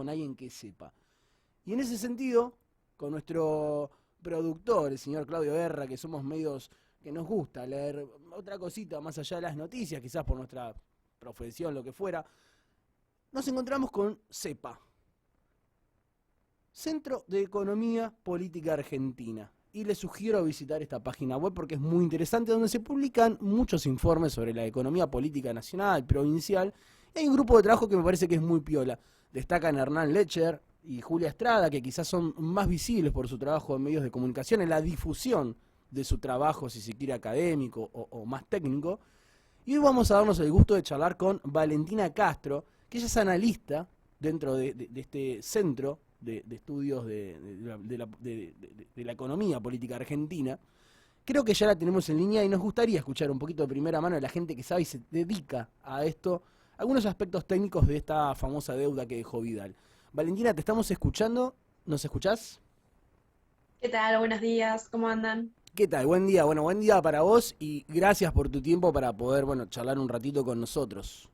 con alguien que sepa. Y en ese sentido, con nuestro productor, el señor Claudio Guerra, que somos medios que nos gusta leer otra cosita más allá de las noticias, quizás por nuestra profesión, lo que fuera, nos encontramos con CEPA, Centro de Economía Política Argentina. Y les sugiero visitar esta página web porque es muy interesante, donde se publican muchos informes sobre la economía política nacional, provincial. Y hay un grupo de trabajo que me parece que es muy piola. Destacan Hernán Lecher y Julia Estrada, que quizás son más visibles por su trabajo en medios de comunicación, en la difusión de su trabajo, si se quiere, académico o más técnico. Y hoy vamos a darnos el gusto de charlar con Valentina Castro, que ella es analista dentro de este centro de estudios de la economía política argentina. Creo que ya la tenemos en línea y nos gustaría escuchar un poquito de primera mano de la gente que sabe y se dedica a esto, algunos aspectos técnicos de esta famosa deuda que dejó Vidal. Valentina, te estamos escuchando. ¿Nos escuchás? ¿Qué tal? Buenos días, ¿cómo andan? ¿Qué tal? Buen día. Bueno, buen día para vos y gracias por tu tiempo para poder, charlar un ratito con nosotros.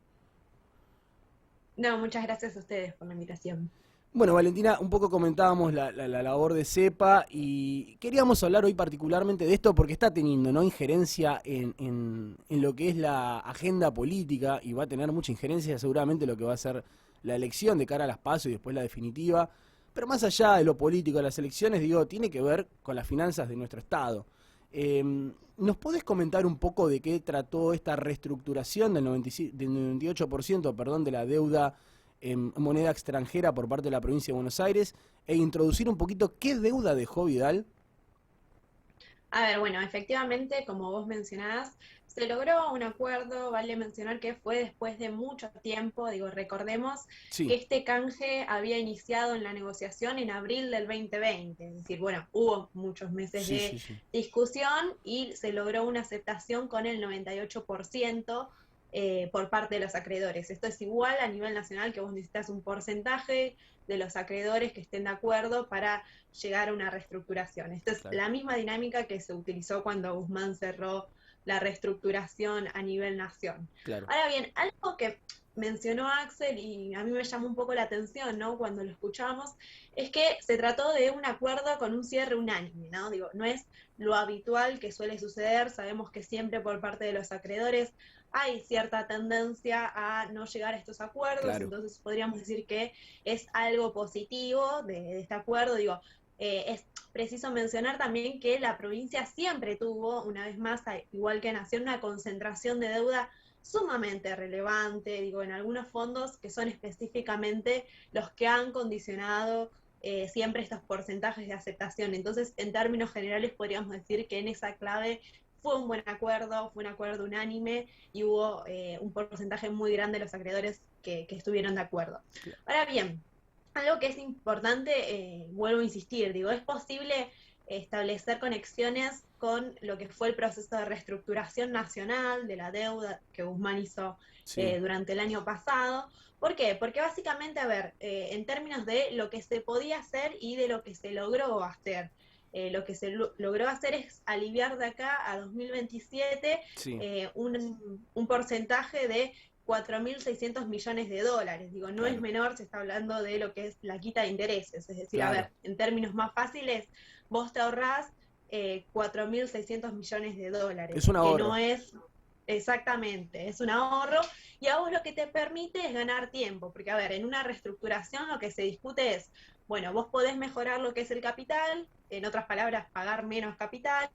No, muchas gracias a ustedes por la invitación. Bueno, Valentina, un poco comentábamos la labor de CEPA y queríamos hablar hoy particularmente de esto porque está teniendo, ¿no?, injerencia en lo que es la agenda política, y va a tener mucha injerencia seguramente lo que va a ser la elección de cara a las PASO y después la definitiva. Pero más allá de lo político de las elecciones, digo, tiene que ver con las finanzas de nuestro Estado. ¿Nos podés comentar un poco de qué trató esta reestructuración del 98%, perdón, de la deuda en moneda extranjera por parte de la provincia de Buenos Aires, e introducir un poquito qué deuda dejó Vidal? A ver, bueno, efectivamente, como vos mencionás, se logró un acuerdo, vale mencionar que fue después de mucho tiempo, digo, recordemos que Sí, este canje había iniciado en la negociación en abril del 2020, es decir, bueno, hubo muchos meses sí, de sí, sí. discusión y se logró una aceptación con el 98% por parte de los acreedores. Esto es igual a nivel nacional, que vos necesitas un porcentaje de los acreedores que estén de acuerdo para llegar a una reestructuración. Esta es Claro, la misma dinámica que se utilizó cuando Guzmán cerró la reestructuración a nivel nación. claro. Ahora bien, algo que mencionó Axel y a mí me llamó un poco la atención, ¿no?, cuando lo escuchamos, es que se trató de un acuerdo con un cierre unánime, ¿no? Digo, no es lo habitual que suele suceder, sabemos que siempre por parte de los acreedores hay cierta tendencia a no llegar a estos acuerdos, Claro. entonces podríamos decir que es algo positivo de este acuerdo. Digo, es preciso mencionar también que la provincia siempre tuvo, una vez más, igual que Nación, una concentración de deuda sumamente relevante, digo, en algunos fondos que son específicamente los que han condicionado siempre estos porcentajes de aceptación. Entonces, en términos generales, podríamos decir que en esa clave fue un buen acuerdo, fue un acuerdo unánime y hubo un porcentaje muy grande de los acreedores que estuvieron de acuerdo. Ahora bien, algo que es importante, vuelvo a insistir, digo, es posible establecer conexiones con lo que fue el proceso de reestructuración nacional de la deuda que Guzmán hizo Sí, durante el año pasado. ¿Por qué? Porque básicamente, a ver, en términos de lo que se podía hacer y de lo que se logró hacer. Lo que se logró hacer es aliviar de acá a 2027 sí, un porcentaje de 4.600 millones de dólares. Digo, no es claro, menor, se está hablando de lo que es la quita de intereses. Es decir, a claro. ver, en términos más fáciles, vos te ahorrás 4.600 millones de Es dólares, un que no ahorro. es exactamente, es un ahorro, y a vos lo que te permite es ganar tiempo, porque a ver, en una reestructuración lo que se discute es, bueno, vos podés mejorar lo que es el capital, en otras palabras, pagar menos capital,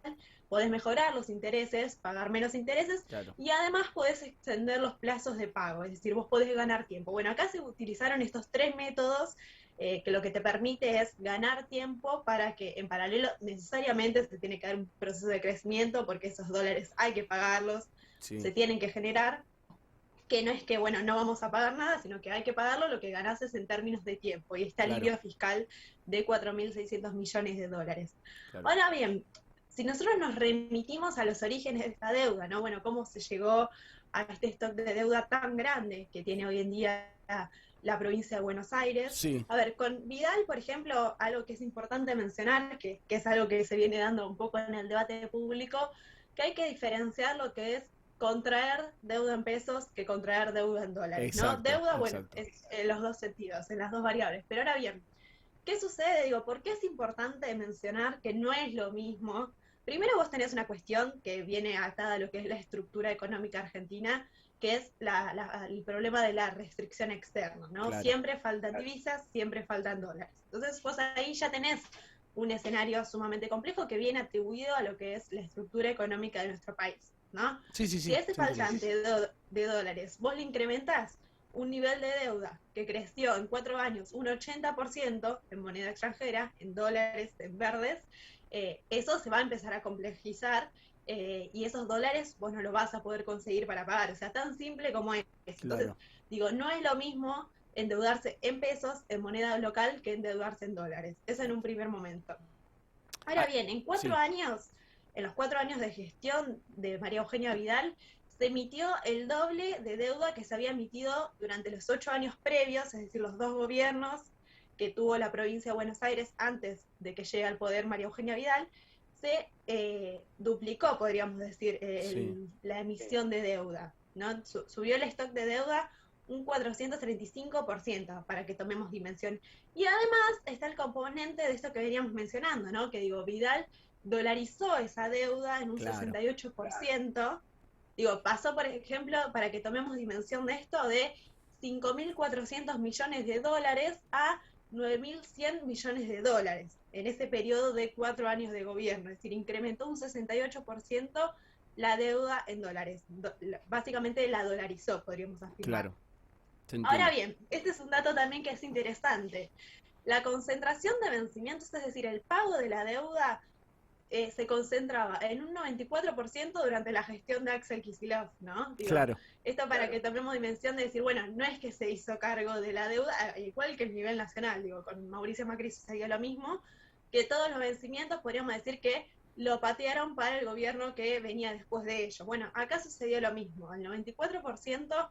podés mejorar los intereses, pagar menos intereses, Claro. y además podés extender los plazos de pago, es decir, vos podés ganar tiempo. Bueno, acá se utilizaron estos tres métodos que lo que te permite es ganar tiempo para que en paralelo necesariamente se tiene que dar un proceso de crecimiento porque esos dólares hay que pagarlos, Sí, se tienen que generar, que no es que, bueno, no vamos a pagar nada, sino que hay que pagarlo, lo que ganás es en términos de tiempo y este claro, alivio fiscal de 4.600 millones de dólares. claro. Ahora bien, si nosotros nos remitimos a los orígenes de esta deuda, ¿no? Bueno, cómo se llegó a este stock de deuda tan grande que tiene hoy en día la provincia de Buenos Aires. Sí, A ver, con Vidal, por ejemplo, algo que es importante mencionar, que es algo que se viene dando un poco en el debate público, que hay que diferenciar lo que es contraer deuda en pesos que contraer deuda en dólares, Exacto, ¿no? Deuda, bueno, exacto. es en los dos sentidos, en las dos variables. Pero ahora bien, ¿qué sucede? Digo, ¿por qué es importante mencionar que no es lo mismo? Primero vos tenés una cuestión que viene atada a lo que es la estructura económica argentina, que es el problema de la restricción externa, ¿no? Claro. Siempre faltan divisas, siempre faltan dólares. Entonces vos ahí ya tenés un escenario sumamente complejo que viene atribuido a lo que es la estructura económica de nuestro país, ¿no? Sí, sí, Si sí. ese Se entiende. faltante de dólares vos le incrementás un nivel de deuda que creció en 4 años un 80% en moneda extranjera, en dólares, en verdes, eso se va a empezar a complejizar y esos dólares vos no los vas a poder conseguir para pagar. O sea, tan simple como es. Entonces, Claro. digo, no es lo mismo endeudarse en pesos, en moneda local, que endeudarse en dólares. Eso en un primer momento. Ahora Ah, bien, en 4 sí, años, en los 4 años de gestión de María Eugenia Vidal, se emitió el doble de deuda que se había emitido durante los 8 años previos, es decir, los 2 gobiernos que tuvo la provincia de Buenos Aires antes de que llegue al poder María Eugenia Vidal, se duplicó, podríamos decir, sí. la emisión de deuda, ¿no? Subió el stock de deuda un 435%, para que tomemos dimensión. Y además está el componente de esto que veníamos mencionando, ¿no? Que digo, Vidal dolarizó esa deuda en un Claro. 68%. Digo, pasó, por ejemplo, para que tomemos dimensión de esto, de 5.400 millones de dólares a 9.100 millones de dólares en ese periodo de 4 años de gobierno. Es decir, incrementó un 68% la deuda en dólares. Básicamente la dolarizó, podríamos afirmar. Claro. Se Ahora entiende. bien, este es un dato también que es interesante. La concentración de vencimientos, es decir, el pago de la deuda, se concentraba en un 94% durante la gestión de Axel Kicillof, ¿no? Digo, Claro. esto para que tomemos dimensión de decir, bueno, no es que se hizo cargo de la deuda, igual que el nivel nacional, digo, con Mauricio Macri sucedió lo mismo, que todos los vencimientos podríamos decir que lo patearon para el gobierno que venía después de ellos. Bueno, acá sucedió lo mismo, el 94%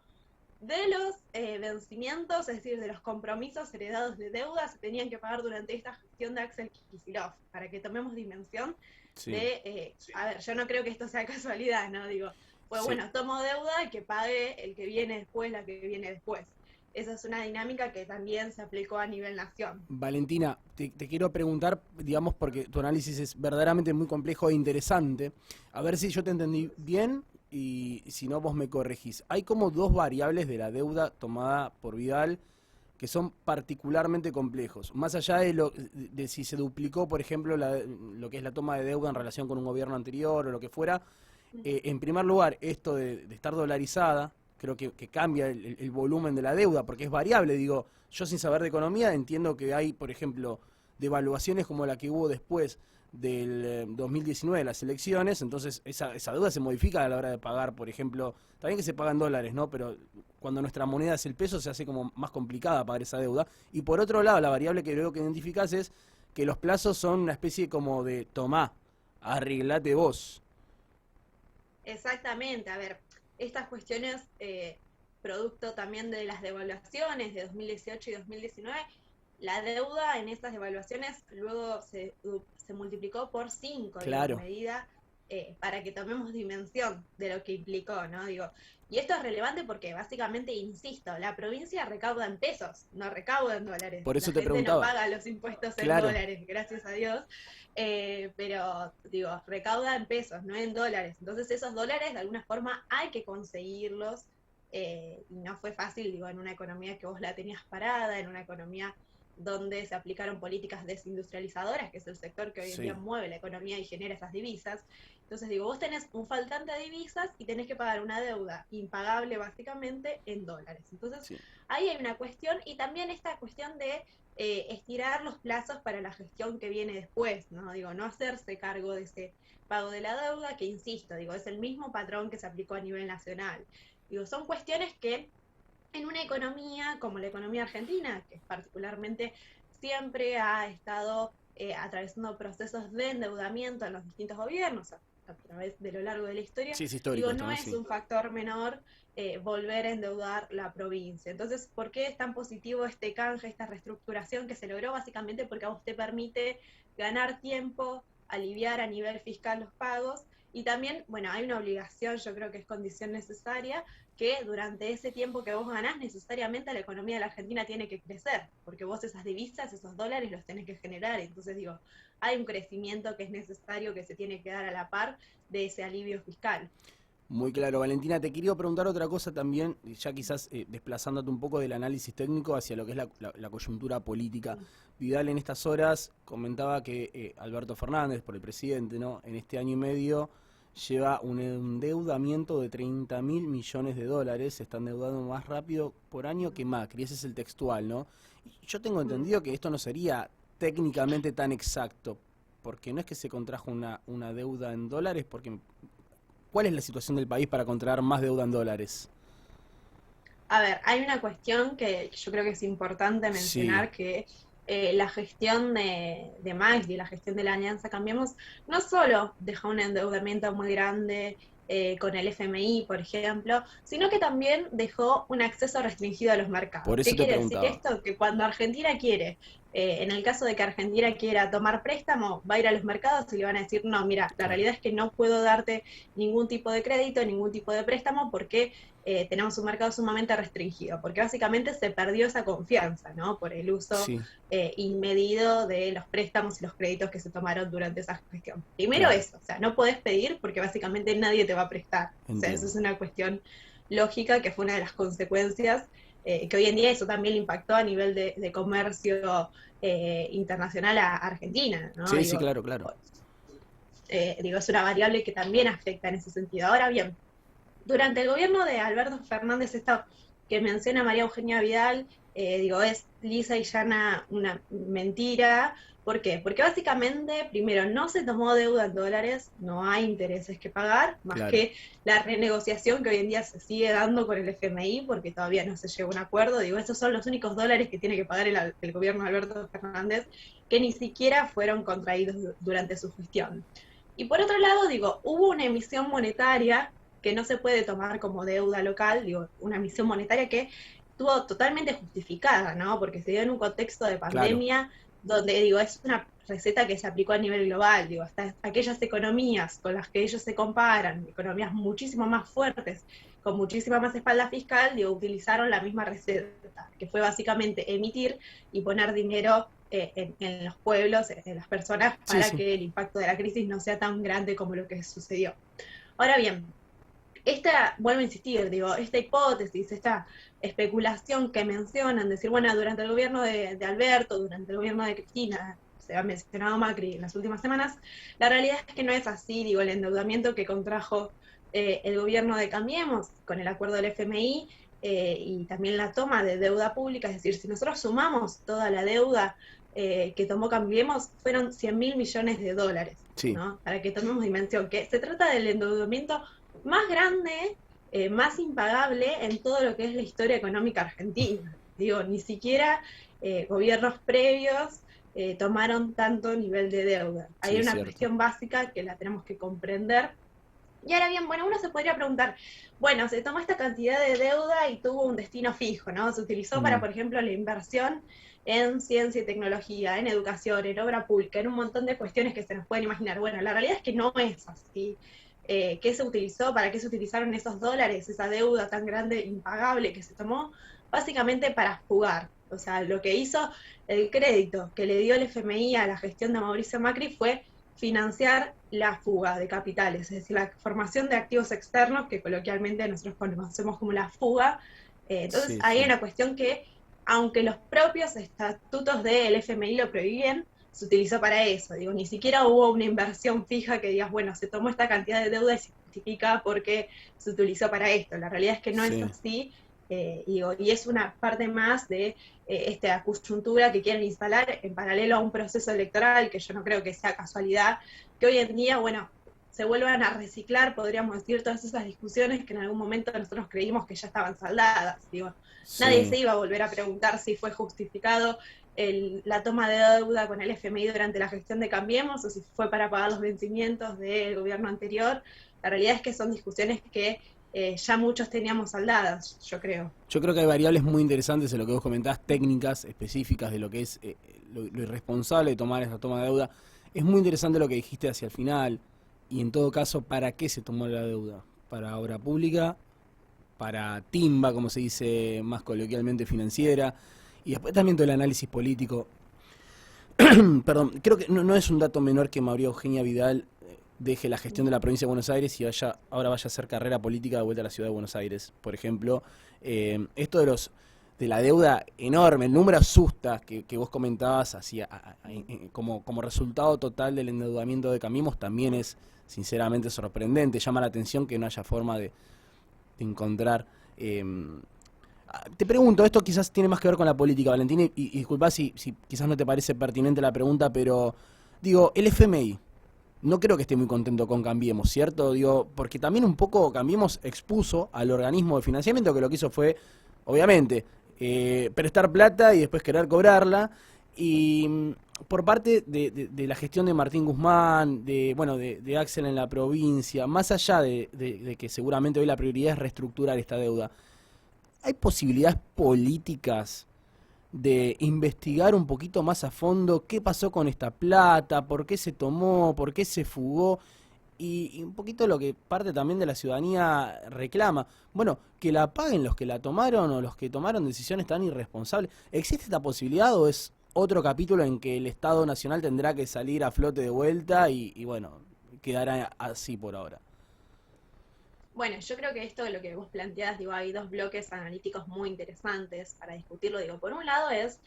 de los vencimientos, es decir, de los compromisos heredados de deuda, se tenían que pagar durante esta gestión de Axel Kicillof, para que tomemos dimensión Sí. de, a ver, yo no creo que esto sea casualidad, ¿no? Digo, pues Sí. bueno, tomo deuda y que pague el que viene después, la que viene después. Esa es una dinámica que también se aplicó a nivel nación. Valentina, te quiero preguntar, digamos, porque tu análisis es verdaderamente muy complejo e interesante. A ver si yo te entendí bien y si no, vos me corregís. Hay como dos variables de la deuda tomada por Vidal que son particularmente complejos. Más allá de si se duplicó, por ejemplo, lo que es la toma de deuda en relación con un gobierno anterior o lo que fuera, en primer lugar, esto de estar dolarizada, creo que cambia el volumen de la deuda, porque es variable. Digo, yo sin saber de economía entiendo que hay, por ejemplo, devaluaciones como la que hubo después del 2019, las elecciones, entonces esa deuda se modifica a la hora de pagar, por ejemplo, también que se pagan dólares, ¿no? Pero cuando nuestra moneda es el peso se hace como más complicada pagar esa deuda. Y por otro lado, la variable que creo que identificás es que los plazos son una especie como de tomá, arreglate vos. Exactamente, a ver, estas cuestiones, producto también de las devaluaciones de 2018 y 2019, la deuda en estas devaluaciones luego se multiplicó por 5, digo, en Claro, medida, para que tomemos dimensión de lo que implicó, ¿no? Digo, y esto es relevante porque básicamente, insisto, la provincia recauda en pesos, no recauda en dólares. por La eso te gente no preguntaba. paga los impuestos en Claro, dólares, gracias a Dios, pero digo, recauda en pesos, no en dólares. Entonces esos dólares de alguna forma hay que conseguirlos, y no fue fácil, digo, en una economía que vos la tenías parada, en una economía donde se aplicaron políticas desindustrializadoras, que es el sector que hoy en día sí, mueve la economía y genera esas divisas. Entonces digo, vos tenés un faltante de divisas y tenés que pagar una deuda impagable básicamente en dólares. Entonces sí, ahí hay una cuestión, y también esta cuestión de estirar los plazos para la gestión que viene después, ¿no? Digo, no hacerse cargo de ese pago de la deuda, que insisto, digo, es el mismo patrón que se aplicó a nivel nacional. Digo, son cuestiones que en una economía como la economía argentina, que particularmente siempre ha estado atravesando procesos de endeudamiento en los distintos gobiernos a través de lo largo de la historia, sí, es histórico digo, esto, no ¿no? es Sí. un factor menor volver a endeudar la provincia. Entonces, ¿por qué es tan positivo este canje, esta reestructuración que se logró? Básicamente porque a usted permite ganar tiempo, aliviar a nivel fiscal los pagos Y también, bueno, hay una obligación, yo creo que es condición necesaria, que durante ese tiempo que vos ganás, necesariamente la economía de la Argentina tiene que crecer, porque vos esas divisas, esos dólares los tenés que generar. Entonces digo, hay un crecimiento que es necesario, que se tiene que dar a la par de ese alivio fiscal. Muy claro, Valentina. Te quería preguntar otra cosa también, ya quizás desplazándote un poco del análisis técnico hacia lo que es la coyuntura política. Vidal en estas horas comentaba que Alberto Fernández, por el presidente, ¿no?, en este año y medio lleva un endeudamiento de 30.000 millones de dólares, se está endeudando más rápido por año que Macri, ese es el textual, ¿no? Y yo tengo entendido que esto no sería técnicamente tan exacto, porque no es que se contrajo una deuda en dólares, porque ¿cuál es la situación del país para contraer más deuda en dólares? A ver, hay una cuestión que yo creo que es importante Sí, mencionar, que la gestión de Macri, la gestión de la Alianza Cambiemos, no solo deja un endeudamiento muy grande con el FMI, por ejemplo, sino que también dejó un acceso restringido a los mercados. por eso ¿Qué te quiere decir preguntaba. esto? Que cuando Argentina quiere, en el caso de que Argentina quiera tomar préstamo, va a ir a los mercados y le van a decir, no, mira, la Claro, realidad es que no puedo darte ningún tipo de crédito, ningún tipo de préstamo, porque tenemos un mercado sumamente restringido, porque básicamente se perdió esa confianza, ¿no? Por el uso sí, inmedido de los préstamos y los créditos que se tomaron durante esa gestión. Primero claro, eso, o sea, no podés pedir porque básicamente nadie te va a prestar. O sea, eso entiendo. es una cuestión lógica que fue una de las consecuencias que hoy en día eso también impactó a nivel de comercio internacional a Argentina, ¿no? Sí, sí, claro, claro. Digo, es una variable que también afecta en ese sentido. Ahora bien, durante el gobierno de Alberto Fernández, esto que menciona María Eugenia Vidal, digo, es lisa y llana una mentira. ¿Por qué? Porque básicamente, primero, no se tomó deuda en dólares, no hay intereses que pagar, más Claro, que la renegociación que hoy en día se sigue dando con el FMI, porque todavía no se llegó a un acuerdo. Digo, estos son los únicos dólares que tiene que pagar el gobierno de Alberto Fernández, que ni siquiera fueron contraídos durante su gestión. Y por otro lado, digo, hubo una emisión monetaria que no se puede tomar como deuda local, digo, una emisión monetaria que estuvo totalmente justificada, ¿no? Porque se dio en un contexto de claro, pandemia donde, digo, es una receta que se aplicó a nivel global, digo, hasta aquellas economías con las que ellos se comparan, economías muchísimo más fuertes, con muchísima más espalda fiscal, digo, utilizaron la misma receta, que fue básicamente emitir y poner dinero en los pueblos, en las personas, sí, para sí, que el impacto de la crisis no sea tan grande como lo que sucedió. Ahora bien, vuelvo a insistir, digo, esta hipótesis, esta especulación que mencionan, decir, bueno, durante el gobierno de Alberto, durante el gobierno de Cristina, se ha mencionado Macri en las últimas semanas, la realidad es que no es así, digo, el endeudamiento que contrajo el gobierno de Cambiemos con el acuerdo del FMI y también la toma de deuda pública, es decir, si nosotros sumamos toda la deuda que tomó Cambiemos, fueron 100.000 millones de dólares, sí, ¿no? Para que tomemos dimensión, que se trata del endeudamiento más grande, más impagable en todo lo que es la historia económica argentina. Digo, ni siquiera gobiernos previos tomaron tanto nivel de deuda. sí, Hay es una cierto. cuestión básica que la tenemos que comprender. Y ahora bien, bueno, uno se podría preguntar, bueno, se tomó esta cantidad de deuda y tuvo un destino fijo, ¿no? Se utilizó para, Mm, por ejemplo, la inversión en ciencia y tecnología, en educación, en obra pública, en un montón de cuestiones que se nos pueden imaginar. Bueno, la realidad es que no es así. ¿Qué se utilizó? ¿Para qué se utilizaron esos dólares? Esa deuda tan grande, impagable que se tomó, básicamente para jugar. O sea, lo que hizo el crédito que le dio el FMI a la gestión de Mauricio Macri fue financiar la fuga de capitales, es decir, la formación de activos externos, que coloquialmente nosotros conocemos como la fuga. Entonces, sí, ahí hay sí, una cuestión que, aunque los propios estatutos del FMI lo prohíben, se utilizó para eso. Digo, ni siquiera hubo una inversión fija que digas, bueno, se tomó esta cantidad de deuda y se justifica porque se utilizó para esto. La realidad es que no es sí. así. Digo, y es una parte más de esta coyuntura que quieren instalar en paralelo a un proceso electoral, que yo no creo que sea casualidad, que hoy en día, bueno, se vuelvan a reciclar, podríamos decir, todas esas discusiones que en algún momento nosotros creímos que ya estaban saldadas. Digo, nadie Sí. se iba a volver a preguntar si fue justificado la toma de deuda con el FMI durante la gestión de Cambiemos o si fue para pagar los vencimientos del gobierno anterior. La realidad es que son discusiones que ya muchos teníamos saldadas, yo creo. Yo creo que hay variables muy interesantes en lo que vos comentás, técnicas específicas de lo que es lo irresponsable de tomar esa toma de deuda. Es muy interesante lo que dijiste hacia el final, Y en todo caso, ¿para qué se tomó la deuda? ¿Para obra pública? ¿Para timba, como se dice más coloquialmente, financiera? Y después también todo el análisis político. Perdón, creo que no es un dato menor que María Eugenia Vidal deje la gestión de la provincia de Buenos Aires y ahora vaya a hacer carrera política de vuelta a la ciudad de Buenos Aires, por ejemplo. Esto de la deuda enorme, el número asusta que vos comentabas como resultado total del endeudamiento de Cambiemos también es sinceramente sorprendente. Llama la atención que no haya forma de encontrar... te pregunto, esto quizás tiene más que ver con la política, Valentín, y disculpa si quizás no te parece pertinente la pregunta, pero digo, el FMI, no creo que esté muy contento con Cambiemos, ¿cierto? Digo, porque también un poco Cambiemos expuso al organismo de financiamiento que lo que hizo fue, obviamente, prestar plata y después querer cobrarla, y por parte de la gestión de Martín Guzmán, de Axel en la provincia, más allá de que seguramente hoy la prioridad es reestructurar esta deuda, ¿hay posibilidades políticas de investigar un poquito más a fondo qué pasó con esta plata, por qué se tomó, por qué se fugó? Y un poquito lo que parte también de la ciudadanía reclama. Bueno, que la paguen los que la tomaron o los que tomaron decisiones tan irresponsables. ¿Existe esta posibilidad o es otro capítulo en que el Estado Nacional tendrá que salir a flote de vuelta y bueno, quedará así por ahora? Bueno, yo creo que esto de lo que vos planteás, digo, hay dos bloques analíticos muy interesantes para discutirlo. Digo, por un lado es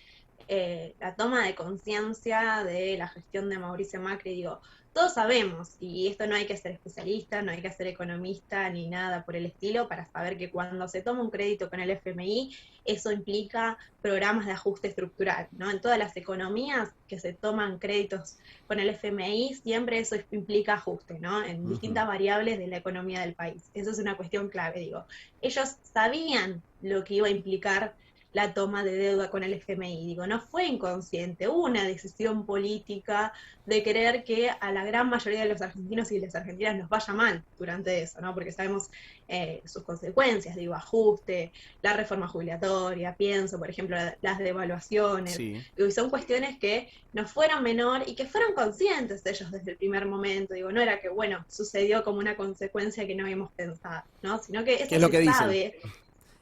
la toma de conciencia de la gestión de Mauricio Macri. Digo, todos sabemos, y esto no hay que ser especialista, no hay que ser economista ni nada por el estilo para saber que cuando se toma un crédito con el FMI, eso implica programas de ajuste estructural, ¿no? En todas las economías que se toman créditos con el FMI, siempre eso implica ajuste, ¿no? En distintas variables de la economía del país. Eso es una cuestión clave, digo. Ellos sabían lo que iba a implicar la toma de deuda con el FMI. Digo, no fue inconsciente, hubo una decisión política de querer que a la gran mayoría de los argentinos y las argentinas nos vaya mal durante eso, ¿no? Porque sabemos sus consecuencias, digo, ajuste, la reforma jubilatoria, pienso, por ejemplo, las devaluaciones, Sí. digo, y son cuestiones que no fueron menor y que fueron conscientes ellos desde el primer momento, digo, no era que, bueno, sucedió como una consecuencia que no habíamos pensado, ¿no? Sino que ¿Qué eso es lo que se dicen? sabe.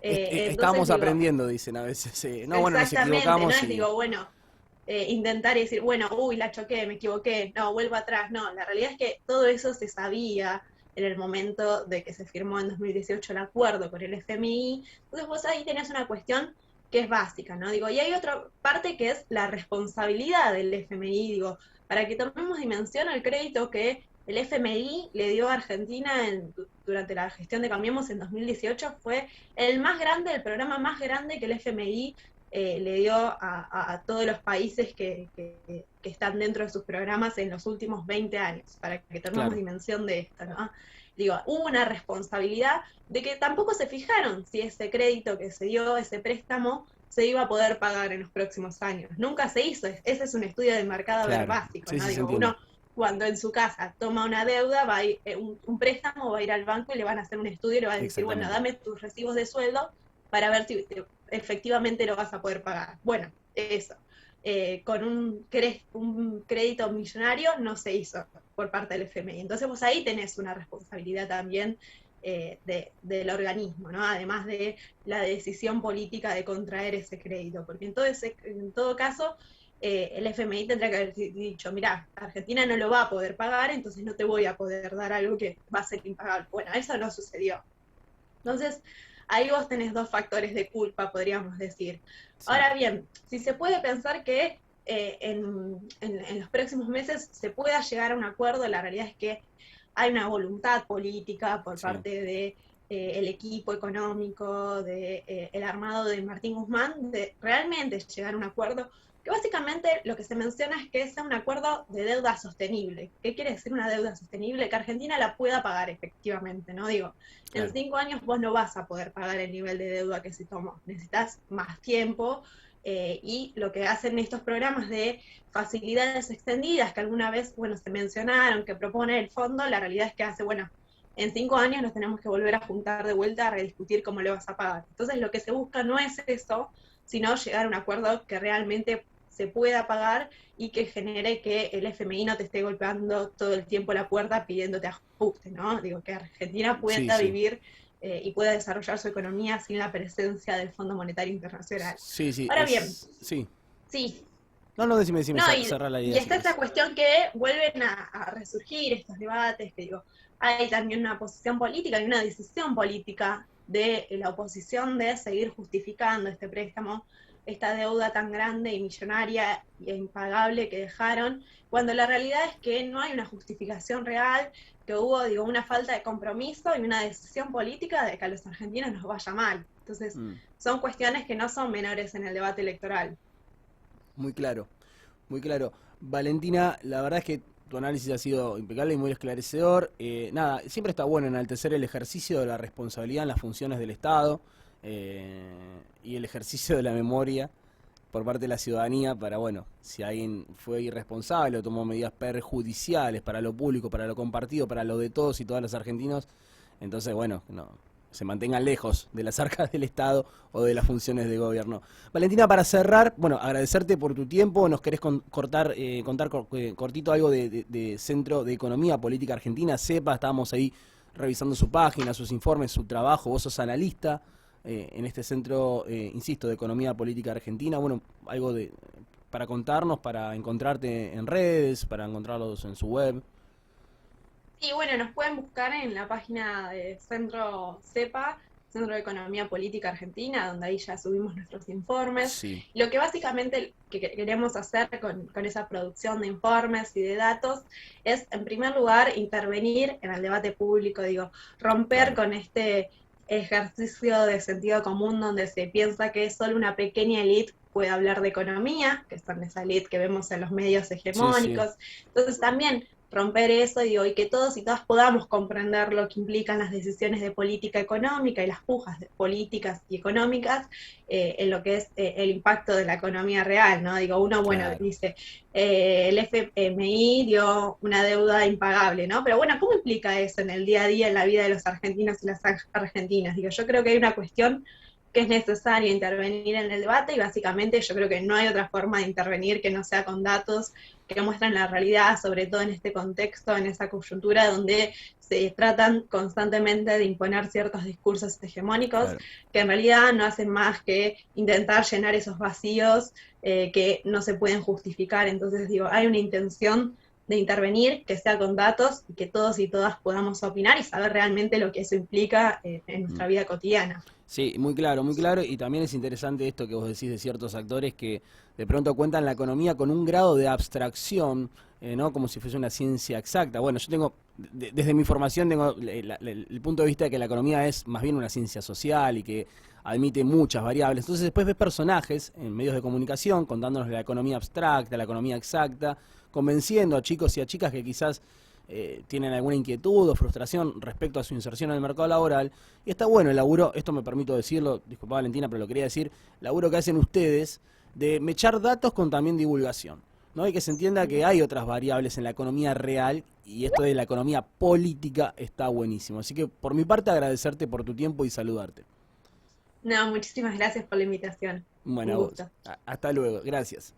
Entonces, Estábamos digo, aprendiendo, dicen a veces. No, bueno, nos exactamente, no equivocamos es, y... digo, bueno, intentar y decir, bueno, uy, la choqué, me equivoqué, no, vuelvo atrás, no, la realidad es que todo eso se sabía en el momento de que se firmó en 2018 el acuerdo con el FMI, entonces vos ahí tenés una cuestión que es básica, ¿no? Digo, y hay otra parte que es la responsabilidad del FMI, digo, para que tomemos dimensión al crédito que el FMI le dio a Argentina durante la gestión de Cambiemos en 2018 fue el más grande, el programa más grande que el FMI le dio a todos los países que están dentro de sus programas en los últimos 20 años, para que tomemos Claro. dimensión de esto, ¿no? Digo, hubo una responsabilidad de que tampoco se fijaron si ese crédito que se dio, ese préstamo, se iba a poder pagar en los próximos años. Nunca se hizo, ese es un estudio de mercado Claro, básico, sí, ¿no? sí se Digo, entiende. uno cuando en su casa toma una deuda, va a ir, un préstamo, va a ir al banco y le van a hacer un estudio y le van a decir, bueno, Exactamente. dame tus recibos de sueldo para ver si efectivamente lo vas a poder pagar. Bueno, eso. Con un crédito millonario no se hizo por parte del FMI. Entonces vos ahí tenés una responsabilidad también del organismo, ¿no? Además de la decisión política de contraer ese crédito, porque en todo caso el FMI tendrá que haber dicho, mira, Argentina no lo va a poder pagar, entonces no te voy a poder dar algo que va a ser impagable. Bueno, eso no sucedió. Entonces, ahí vos tenés dos factores de culpa, podríamos decir. Sí. Ahora bien, si se puede pensar que en los próximos meses se pueda llegar a un acuerdo, la realidad es que hay una voluntad política por Sí. parte de el equipo económico, de el armado de Martín Guzmán, de realmente llegar a un acuerdo que básicamente lo que se menciona es que sea un acuerdo de deuda sostenible. ¿Qué quiere decir una deuda sostenible? Que Argentina la pueda pagar efectivamente, ¿no? Digo, en Claro. 5 años vos no vas a poder pagar el nivel de deuda que se tomó. Necesitas más tiempo y lo que hacen estos programas de facilidades extendidas que alguna vez, bueno, se mencionaron, que propone el fondo, la realidad es que hace, bueno, en 5 años nos tenemos que volver a juntar de vuelta a rediscutir cómo le vas a pagar. Entonces lo que se busca no es eso, sino llegar a un acuerdo que realmente se pueda pagar y que genere que el FMI no te esté golpeando todo el tiempo la puerta pidiéndote ajuste, ¿no? Digo, que Argentina pueda vivir y pueda desarrollar su economía sin la presencia del Fondo Monetario Internacional. Sí, sí, Ahora bien, sí. sí. No, decime, No, cerrar la idea. y está esta cuestión que vuelven a resurgir estos debates, que digo, hay también una posición política y una decisión política de la oposición de seguir justificando este préstamo, esta deuda tan grande y millonaria e impagable que dejaron, cuando la realidad es que no hay una justificación real, que hubo, digo, una falta de compromiso y una decisión política de que a los argentinos nos vaya mal. Entonces, son cuestiones que no son menores en el debate electoral. Muy claro, muy claro. Valentina, la verdad es que tu análisis ha sido impecable y muy esclarecedor. Nada, siempre está bueno enaltecer el ejercicio de la responsabilidad en las funciones del Estado y el ejercicio de la memoria por parte de la ciudadanía para, bueno, si alguien fue irresponsable o tomó medidas perjudiciales para lo público, para lo compartido, para lo de todos y todas los argentinos, entonces, bueno, no se mantengan lejos de las arcas del Estado o de las funciones de gobierno. Valentina, para cerrar, bueno, agradecerte por tu tiempo. ¿Nos querés contar cortito algo de Centro de Economía Política Argentina, CEPA? Estábamos ahí revisando su página, sus informes, su trabajo. Vos sos analista en este centro, insisto, de Economía Política Argentina. Bueno, algo para contarnos, para encontrarte en redes, para encontrarlos en su web. Y bueno, nos pueden buscar en la página de Centro CEPA, Centro de Economía Política Argentina, donde ahí ya subimos nuestros informes. Sí. Lo que básicamente queremos hacer con esa producción de informes y de datos es, en primer lugar, intervenir en el debate público, digo, romper con este ejercicio de sentido común donde se piensa que solo una pequeña élite puede hablar de economía, que son esa élite que vemos en los medios hegemónicos. Sí. Entonces también romper eso, digo, y que todos y todas podamos comprender lo que implican las decisiones de política económica y las pujas políticas y económicas en lo que es el impacto de la economía real, ¿no? Digo, uno, bueno, claro, dice, el FMI dio una deuda impagable, ¿no? Pero bueno, ¿cómo implica eso en el día a día, en la vida de los argentinos y las argentinas? Digo, yo creo que hay una cuestión que es necesario intervenir en el debate y básicamente yo creo que no hay otra forma de intervenir que no sea con datos que muestran la realidad, sobre todo en este contexto, en esa coyuntura donde se tratan constantemente de imponer ciertos discursos hegemónicos, claro, que en realidad no hacen más que intentar llenar esos vacíos que no se pueden justificar. Entonces digo, hay una intención de intervenir, que sea con datos y que todos y todas podamos opinar y saber realmente lo que eso implica en nuestra vida cotidiana. Sí, muy claro, y también es interesante esto que vos decís de ciertos actores que de pronto cuentan la economía con un grado de abstracción, ¿no? Como si fuese una ciencia exacta. Bueno, yo tengo, desde mi formación tengo el punto de vista de que la economía es más bien una ciencia social y que admite muchas variables. Entonces después ves personajes en medios de comunicación contándonos la economía abstracta, la economía exacta, convenciendo a chicos y a chicas que quizás tienen alguna inquietud o frustración respecto a su inserción en el mercado laboral. Y está bueno el laburo, esto me permito decirlo, disculpa Valentina, pero lo quería decir, laburo que hacen ustedes de mechar datos con también divulgación, ¿no? Y que se entienda que hay otras variables en la economía real y esto de la economía política está buenísimo. Así que por mi parte agradecerte por tu tiempo y saludarte. No, muchísimas gracias por la invitación. Bueno, hasta luego, gracias.